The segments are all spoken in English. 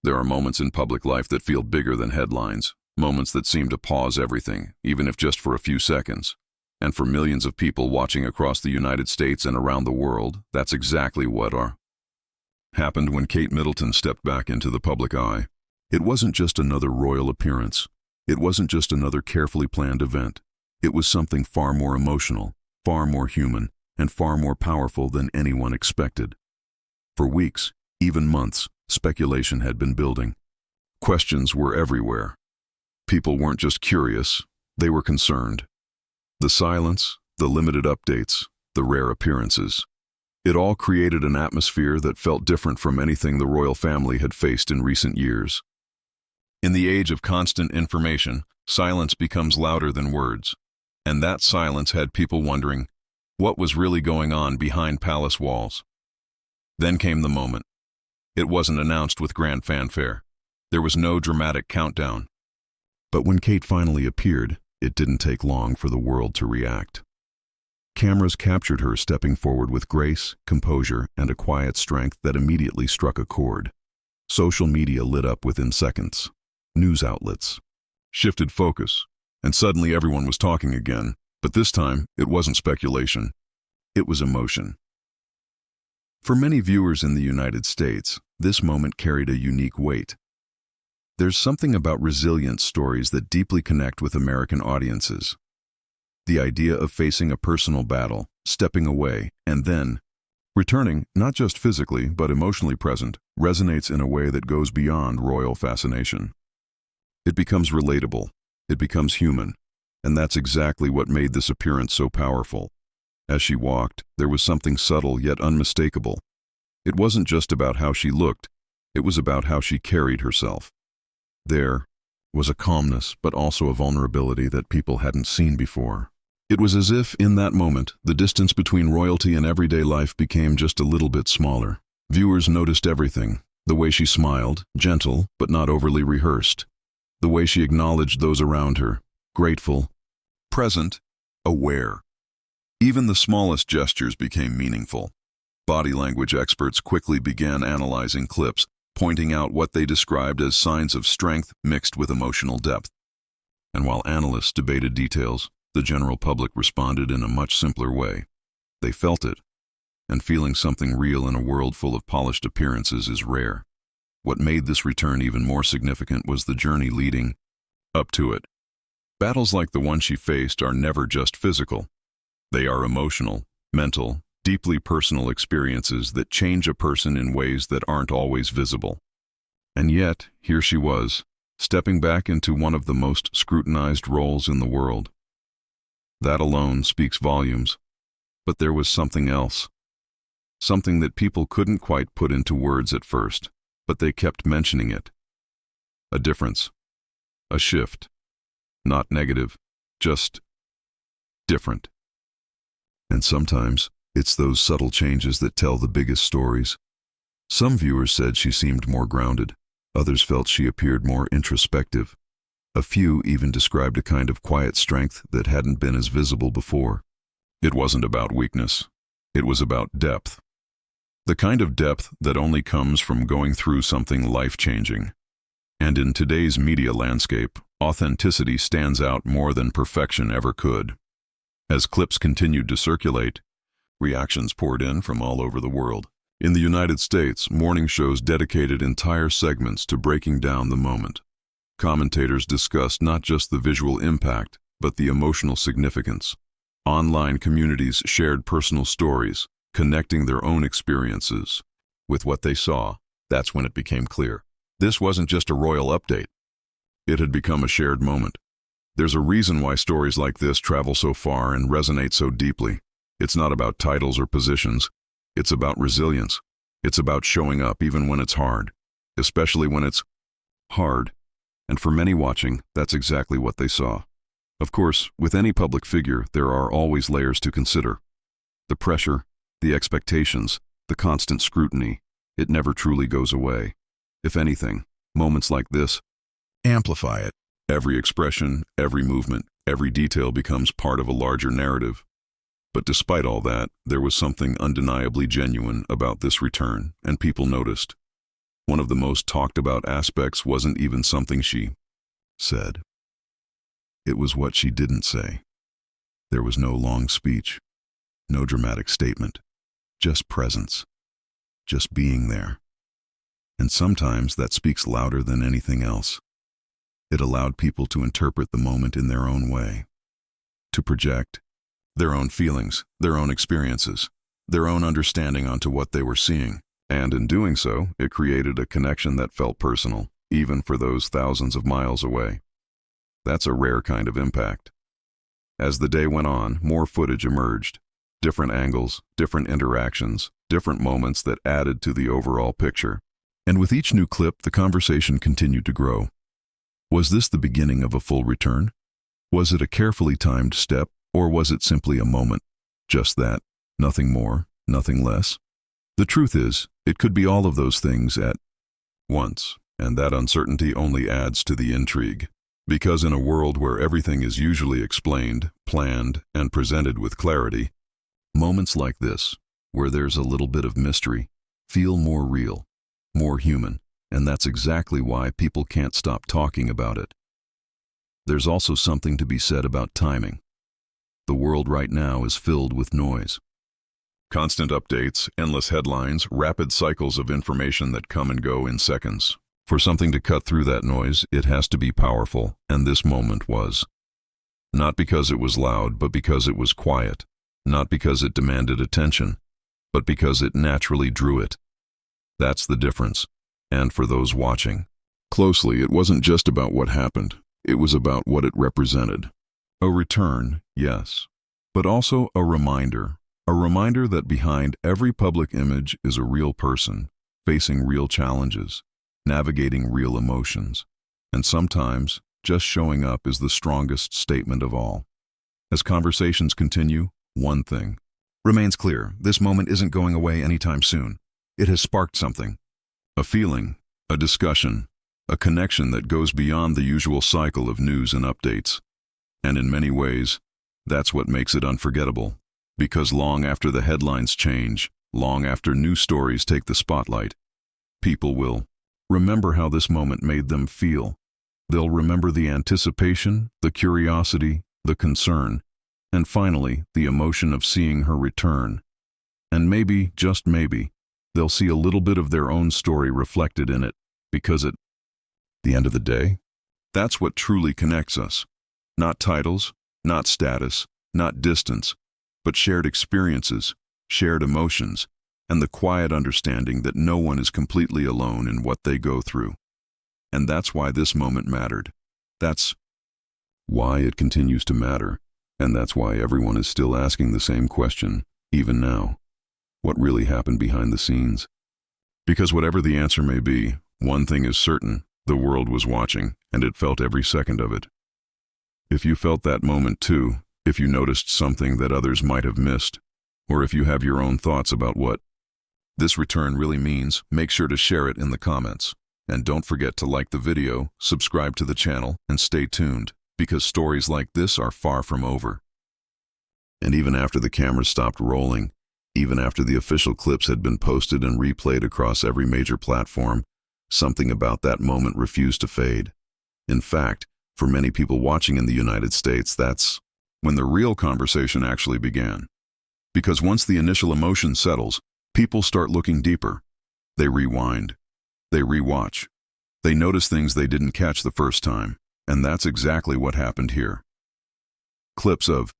There are moments in public life that feel bigger than headlines, moments that seem to pause everything, even if just for a few seconds. And for millions of people watching across the United States and around the world, that's exactly what happened when Kate Middleton stepped back into the public eye. It wasn't just another royal appearance. It wasn't just another carefully planned event. It was something far more emotional, far more human, and far more powerful than anyone expected. For weeks, even months, speculation had been building. Questions were everywhere. People weren't just curious, they were concerned. The silence, the limited updates, the rare appearances. It all created an atmosphere that felt different from anything the royal family had faced in recent years. In the age of constant information, silence becomes louder than words. And that silence had people wondering what was really going on behind palace walls. Then came the moment. It wasn't announced with grand fanfare. There was no dramatic countdown. But when Kate finally appeared, it didn't take long for the world to react. Cameras captured her stepping forward with grace, composure, and a quiet strength that immediately struck a chord. Social media lit up within seconds. News outlets shifted focus, and suddenly everyone was talking again. But this time, it wasn't speculation. It was emotion. For many viewers in the United States, this moment carried a unique weight. There's something about resilient stories that deeply connect with American audiences. The idea of facing a personal battle, stepping away, and then returning, not just physically but emotionally present, resonates in a way that goes beyond royal fascination. It becomes relatable, it becomes human, and that's exactly what made this appearance so powerful. As she walked, there was something subtle yet unmistakable. It wasn't just about how she looked, it was about how she carried herself. There was a calmness, but also a vulnerability that people hadn't seen before. It was as if, in that moment, the distance between royalty and everyday life became just a little bit smaller. Viewers noticed everything: the way she smiled, gentle but not overly rehearsed. The way she acknowledged those around her, grateful, present, aware. Even the smallest gestures became meaningful. Body language experts quickly began analyzing clips, pointing out what they described as signs of strength mixed with emotional depth. And while analysts debated details, the general public responded in a much simpler way. They felt it, and feeling something real in a world full of polished appearances is rare. What made this return even more significant was the journey leading up to it. Battles like the one she faced are never just physical. They are emotional, mental, deeply personal experiences that change a person in ways that aren't always visible. And yet, here she was, stepping back into one of the most scrutinized roles in the world. That alone speaks volumes. But there was something else. Something that people couldn't quite put into words at first, but they kept mentioning it. A difference. A shift. Not negative, just different. And sometimes, it's those subtle changes that tell the biggest stories. Some viewers said she seemed more grounded. Others felt she appeared more introspective. A few even described a kind of quiet strength that hadn't been as visible before. It wasn't about weakness. It was about depth. The kind of depth that only comes from going through something life-changing. And in today's media landscape, authenticity stands out more than perfection ever could. As clips continued to circulate, reactions poured in from all over the world. In the United States, morning shows dedicated entire segments to breaking down the moment. Commentators discussed not just the visual impact, but the emotional significance. Online communities shared personal stories, connecting their own experiences with what they saw. That's when it became clear. This wasn't just a royal update. It had become a shared moment. There's a reason why stories like this travel so far and resonate so deeply. It's not about titles or positions. It's about resilience. It's about showing up even when it's hard, especially when it's hard. And for many watching, that's exactly what they saw. Of course, with any public figure, there are always layers to consider. The pressure, the expectations, the constant scrutiny, it never truly goes away. If anything, moments like this amplify it. Every expression, every movement, every detail becomes part of a larger narrative. But despite all that, there was something undeniably genuine about this return, and people noticed. One of the most talked about aspects wasn't even something she said. It was what she didn't say. There was no long speech, no dramatic statement, just presence, just being there. And sometimes that speaks louder than anything else. It allowed people to interpret the moment in their own way, to project their own feelings, their own experiences, their own understanding onto what they were seeing. And in doing so, it created a connection that felt personal, even for those thousands of miles away. That's a rare kind of impact. As the day went on, more footage emerged. Different angles, different interactions, different moments that added to the overall picture. And with each new clip, the conversation continued to grow. Was this the beginning of a full return? Was it a carefully timed step, or was it simply a moment? Just that, nothing more, nothing less? The truth is, it could be all of those things at once, and that uncertainty only adds to the intrigue. Because in a world where everything is usually explained, planned, and presented with clarity, moments like this, where there's a little bit of mystery, feel more real, more human, and that's exactly why people can't stop talking about it. There's also something to be said about timing. The world right now is filled with noise. Constant updates, endless headlines, rapid cycles of information that come and go in seconds. For something to cut through that noise, it has to be powerful, and this moment was. Not because it was loud, but because it was quiet. Not because it demanded attention, but because it naturally drew it. That's the difference. And for those watching closely, it wasn't just about what happened. It was about what it represented. A return, yes, but also a reminder that behind every public image is a real person, facing real challenges, navigating real emotions, and sometimes just showing up is the strongest statement of all. As conversations continue, one thing remains clear: this moment isn't going away anytime soon. It has sparked something. A feeling, a discussion, a connection that goes beyond the usual cycle of news and updates. And in many ways, that's what makes it unforgettable. Because long after the headlines change, long after new stories take the spotlight, people will remember how this moment made them feel. They'll remember the anticipation, the curiosity, the concern, and finally, the emotion of seeing her return. And maybe, just maybe, they'll see a little bit of their own story reflected in it, because at the end of the day, that's what truly connects us. Not titles, not status, not distance, but shared experiences, shared emotions, and the quiet understanding that no one is completely alone in what they go through. And that's why this moment mattered. That's why it continues to matter. And that's why everyone is still asking the same question, even now. What really happened behind the scenes? Because whatever the answer may be, one thing is certain: the world was watching, and it felt every second of it. If you felt that moment too, if you noticed something that others might have missed, or if you have your own thoughts about what this return really means, make sure to share it in the comments. And don't forget to like the video, subscribe to the channel, and stay tuned, because stories like this are far from over. And even after the cameras stopped rolling, even after the official clips had been posted and replayed across every major platform, something about that moment refused to fade. In fact, for many people watching in the United States, that's when the real conversation actually began. Because once the initial emotion settles, people start looking deeper. They rewind. They rewatch. They notice things they didn't catch the first time. And that's exactly what happened here. Clips of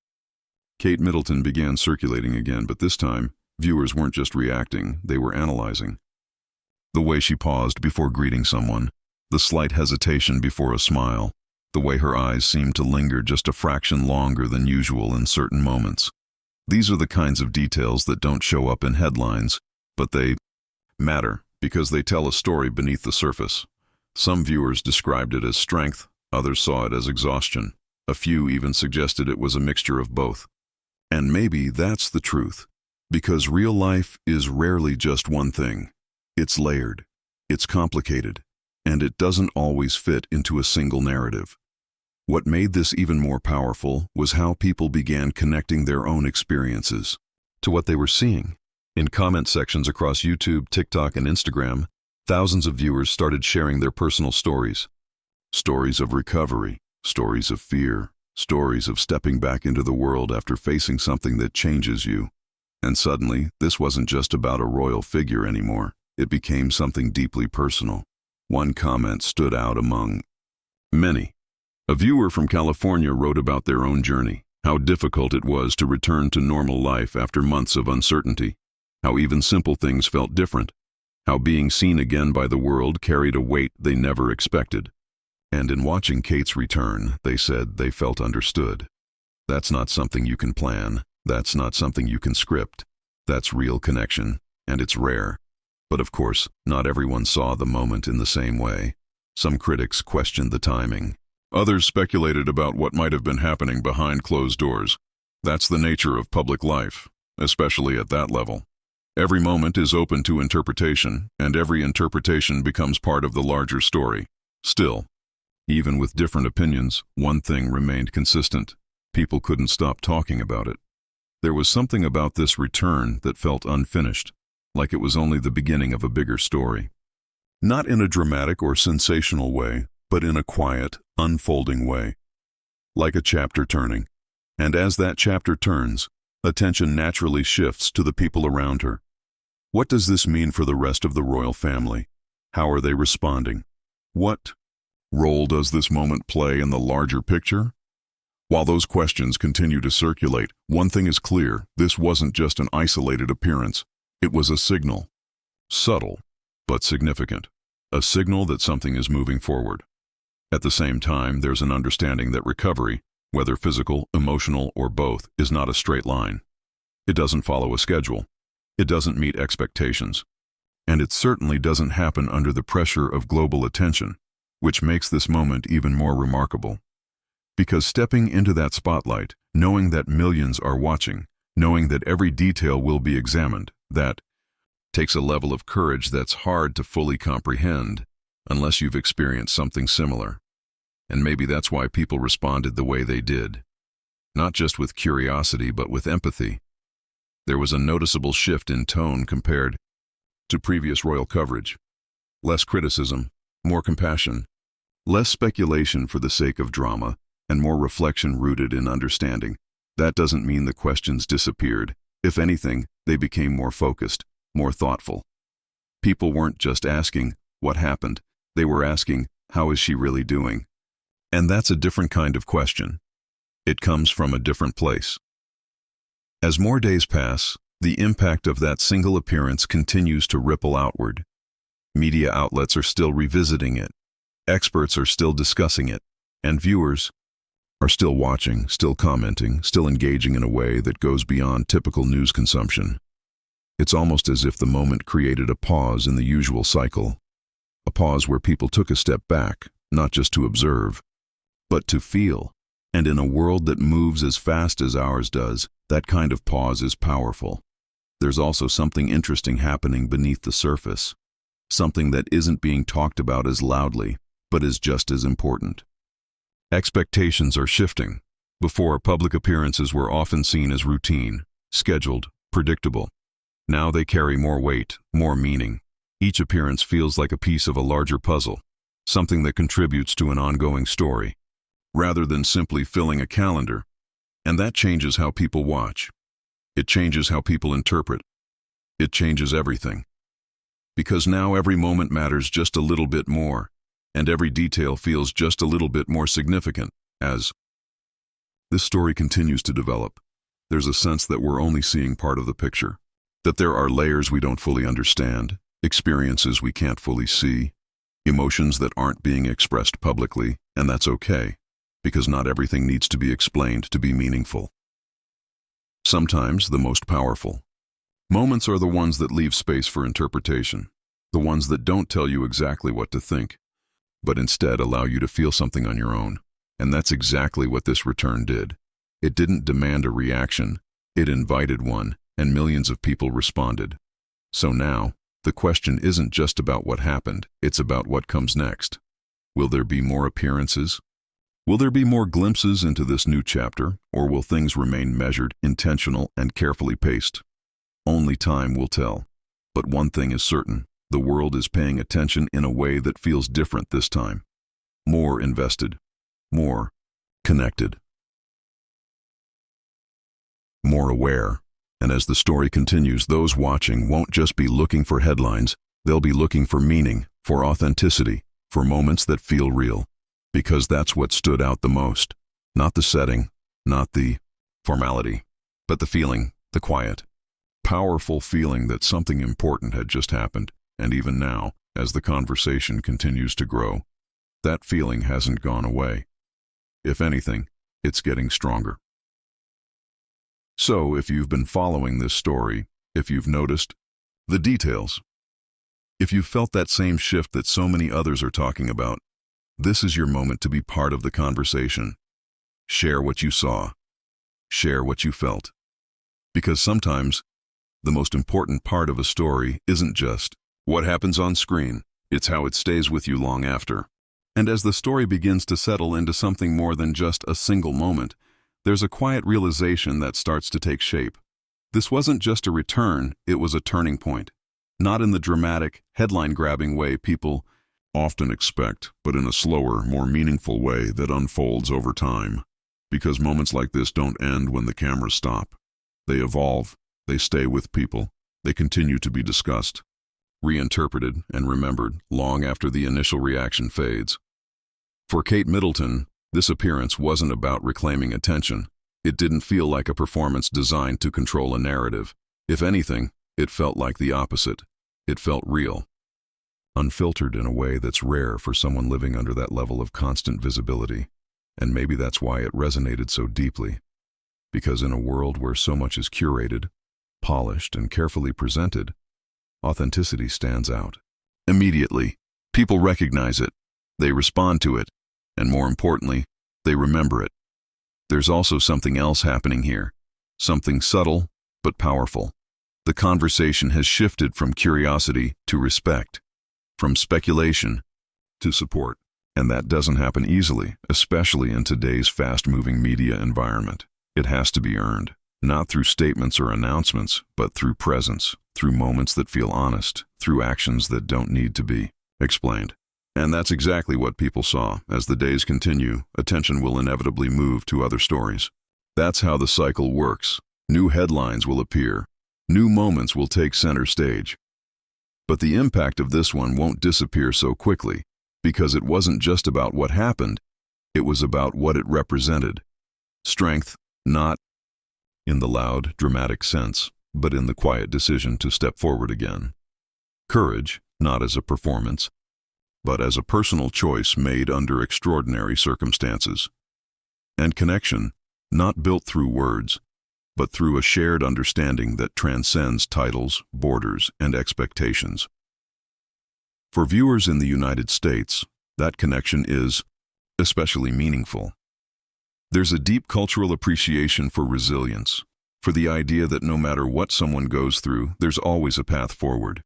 Kate Middleton began circulating again, but this time, viewers weren't just reacting, they were analyzing. The way she paused before greeting someone, the slight hesitation before a smile, the way her eyes seemed to linger just a fraction longer than usual in certain moments. These are the kinds of details that don't show up in headlines, but they matter because they tell a story beneath the surface. Some viewers described it as strength, others saw it as exhaustion. A few even suggested it was a mixture of both. And maybe that's the truth, because real life is rarely just one thing. It's layered, it's complicated, and it doesn't always fit into a single narrative. What made this even more powerful was how people began connecting their own experiences to what they were seeing. In comment sections across YouTube, TikTok, and Instagram, Thousands of viewers started sharing their personal stories. Stories of recovery, stories of fear, stories of stepping back into the world after facing something that changes you. And suddenly, this wasn't just about a royal figure anymore. It became something deeply personal. One comment stood out among many. A viewer from California wrote about their own journey, how difficult it was to return to normal life after months of uncertainty, how even simple things felt different, how being seen again by the world carried a weight they never expected. And in watching Kate's return, they said they felt understood. That's not something you can plan. That's not something you can script. That's real connection, and it's rare. But of course, not everyone saw the moment in the same way. Some critics questioned the timing. Others speculated about what might have been happening behind closed doors. That's the nature of public life, especially at that level. Every moment is open to interpretation, and every interpretation becomes part of the larger story. Still, even with different opinions, one thing remained consistent. People couldn't stop talking about it. There was something about this return that felt unfinished, like it was only the beginning of a bigger story. Not in a dramatic or sensational way, but in a quiet, unfolding way. Like a chapter turning. And as that chapter turns, attention naturally shifts to the people around her. What does this mean for the rest of the royal family? How are they responding? What role does this moment play in the larger picture? While those questions continue to circulate, one thing is clear: this wasn't just an isolated appearance. It was a signal. Subtle, but significant. A signal that something is moving forward. At the same time, there's an understanding that recovery, whether physical, emotional, or both, is not a straight line. It doesn't follow a schedule. It doesn't meet expectations. And it certainly doesn't happen under the pressure of global attention, which makes this moment even more remarkable. Because stepping into that spotlight, knowing that millions are watching, knowing that every detail will be examined, that takes a level of courage that's hard to fully comprehend unless you've experienced something similar. And maybe that's why people responded the way they did. Not just with curiosity, but with empathy. There was a noticeable shift in tone compared to previous royal coverage. Less criticism, more compassion, less speculation for the sake of drama, and more reflection rooted in understanding. That doesn't mean the questions disappeared. If anything, they became more focused, more thoughtful. People weren't just asking, "What happened?" They were asking, "How is she really doing?" And that's a different kind of question. It comes from a different place. As more days pass, the impact of that single appearance continues to ripple outward. Media outlets are still revisiting it. Experts are still discussing it. And viewers are still watching, still commenting, still engaging in a way that goes beyond typical news consumption. It's almost as if the moment created a pause in the usual cycle. A pause where people took a step back, not just to observe, but to feel. And in a world that moves as fast as ours does, that kind of pause is powerful. There's also something interesting happening beneath the surface. Something that isn't being talked about as loudly, but is just as important. Expectations are shifting. Before, public appearances were often seen as routine, scheduled, predictable. Now they carry more weight, more meaning. Each appearance feels like a piece of a larger puzzle, something that contributes to an ongoing story, rather than simply filling a calendar. And that changes how people watch. It changes how people interpret. It changes everything. Because now every moment matters just a little bit more, and every detail feels just a little bit more significant. As this story continues to develop, there's a sense that we're only seeing part of the picture, that there are layers we don't fully understand, experiences we can't fully see, emotions that aren't being expressed publicly, and that's okay, because not everything needs to be explained to be meaningful. Sometimes the most powerful moments are the ones that leave space for interpretation, the ones that don't tell you exactly what to think, but instead allow you to feel something on your own. And that's exactly what this return did. It didn't demand a reaction, it invited one, and millions of people responded. So now, the question isn't just about what happened, it's about what comes next. Will there be more appearances? Will there be more glimpses into this new chapter, or will things remain measured, intentional, and carefully paced? Only time will tell. But one thing is certain, The world is paying attention in a way that feels different this time. More invested. More connected. More aware. And as the story continues, those watching won't just be looking for headlines, they'll be looking for meaning, for authenticity, for moments that feel real. Because that's what stood out the most. Not the setting, not the formality, but the feeling, the quiet, powerful feeling that something important had just happened. And even now, as the conversation continues to grow, that feeling hasn't gone away. If anything, it's getting stronger. So, if you've been following this story, if you've noticed the details, if you've felt that same shift that so many others are talking about, this is your moment to be part of the conversation. Share what you saw. Share what you felt. Because sometimes, the most important part of a story isn't just what happens on screen, it's how it stays with you long after. And as the story begins to settle into something more than just a single moment, there's a quiet realization that starts to take shape. This wasn't just a return, it was a turning point. Not in the dramatic, headline-grabbing way people often expect, but in a slower, more meaningful way that unfolds over time. Because moments like this don't end when the cameras stop. They evolve, they stay with people, they continue to be discussed, reinterpreted, and remembered long after the initial reaction fades. For Kate Middleton, this appearance wasn't about reclaiming attention. It didn't feel like a performance designed to control a narrative. If anything, it felt like the opposite. It felt real. Unfiltered in a way that's rare for someone living under that level of constant visibility. And maybe that's why it resonated so deeply. Because in a world where so much is curated, polished, and carefully presented, authenticity stands out. Immediately, people recognize it. They respond to it. And more importantly, they remember it. There's also something else happening here. Something subtle, but powerful. The conversation has shifted from curiosity to respect. From speculation to support. And that doesn't happen easily, especially in today's fast-moving media environment. It has to be earned, not through statements or announcements, but through presence, through moments that feel honest, through actions that don't need to be explained. And that's exactly what people saw. As the days continue, attention will inevitably move to other stories. That's how the cycle works. New headlines will appear. New moments will take center stage. But the impact of this one won't disappear so quickly, because it wasn't just about what happened, it was about what it represented. Strength, not in the loud, dramatic sense, but in the quiet decision to step forward again. Courage, not as a performance, but as a personal choice made under extraordinary circumstances. And connection, not built through words, but through a shared understanding that transcends titles, borders, and expectations. For viewers in the United States, that connection is especially meaningful. There's a deep cultural appreciation for resilience, for the idea that no matter what someone goes through, there's always a path forward.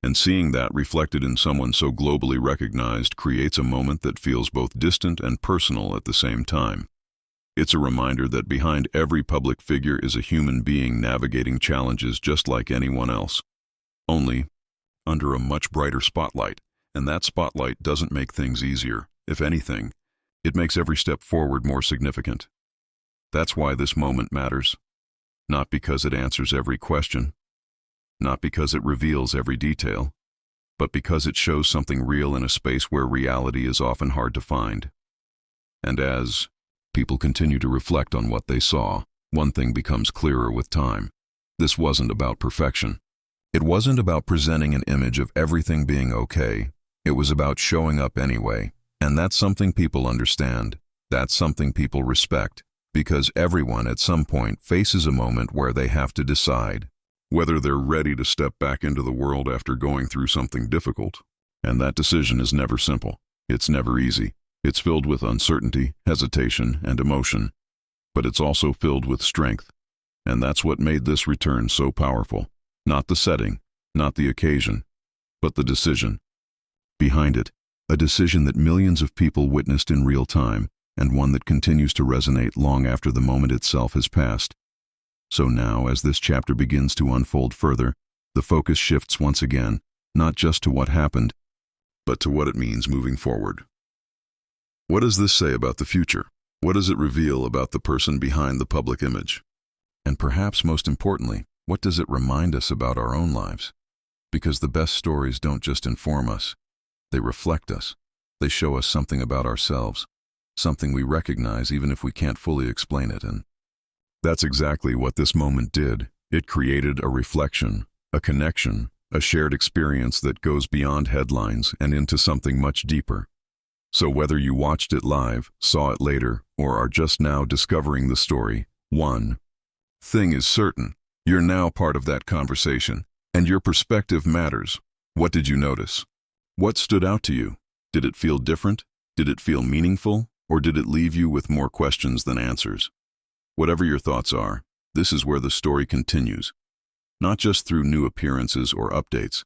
And seeing that reflected in someone so globally recognized creates a moment that feels both distant and personal at the same time. It's a reminder that behind every public figure is a human being navigating challenges just like anyone else. Only under a much brighter spotlight, and that spotlight doesn't make things easier. If anything, it makes every step forward more significant. That's why this moment matters. Not because it answers every question, not because it reveals every detail, but because it shows something real in a space where reality is often hard to find. And as people continue to reflect on what they saw, one thing becomes clearer with time. This wasn't about perfection. It wasn't about presenting an image of everything being okay. It was about showing up anyway. And that's something people understand. That's something people respect. Because everyone at some point faces a moment where they have to decide whether they're ready to step back into the world after going through something difficult. And that decision is never simple. It's never easy. It's filled with uncertainty, hesitation, and emotion. But it's also filled with strength. And that's what made this return so powerful. Not the setting, not the occasion, but the decision behind it. A decision that millions of people witnessed in real time, and one that continues to resonate long after the moment itself has passed. So now, as this chapter begins to unfold further, the focus shifts once again. not just to what happened, but to what it means moving forward. What does this say about the future? What does it reveal about the person behind the public image? And perhaps most importantly, what does it remind us about our own lives? Because the best stories don't just inform us, they reflect us. They show us something about ourselves, something we recognize even if we can't fully explain it. And that's exactly what this moment did. It created a reflection, a connection, a shared experience that goes beyond headlines and into something much deeper. So whether you watched it live, saw it later, or are just now discovering the story, one thing is certain: you're now part of that conversation, and your perspective matters. What did you notice? What stood out to you? Did it feel different? Did it feel meaningful? Or did it leave you with more questions than answers? Whatever your thoughts are, this is where the story continues. Not just through new appearances or updates,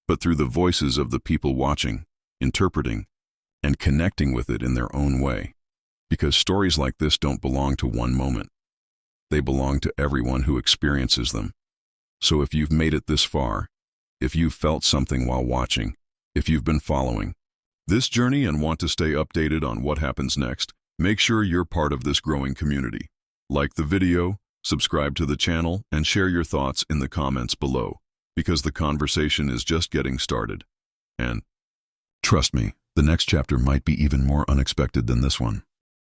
but through the voices of the people watching, interpreting, and connecting with it in their own way. Because stories like this don't belong to one moment. They belong to everyone who experiences them. So if you've made it this far, if you've felt something while watching, if you've been following this journey and want to stay updated on what happens next, make sure you're part of this growing community. Like the video, subscribe to the channel, and share your thoughts in the comments below, because the conversation is just getting started. And trust me, the next chapter might be even more unexpected than this one.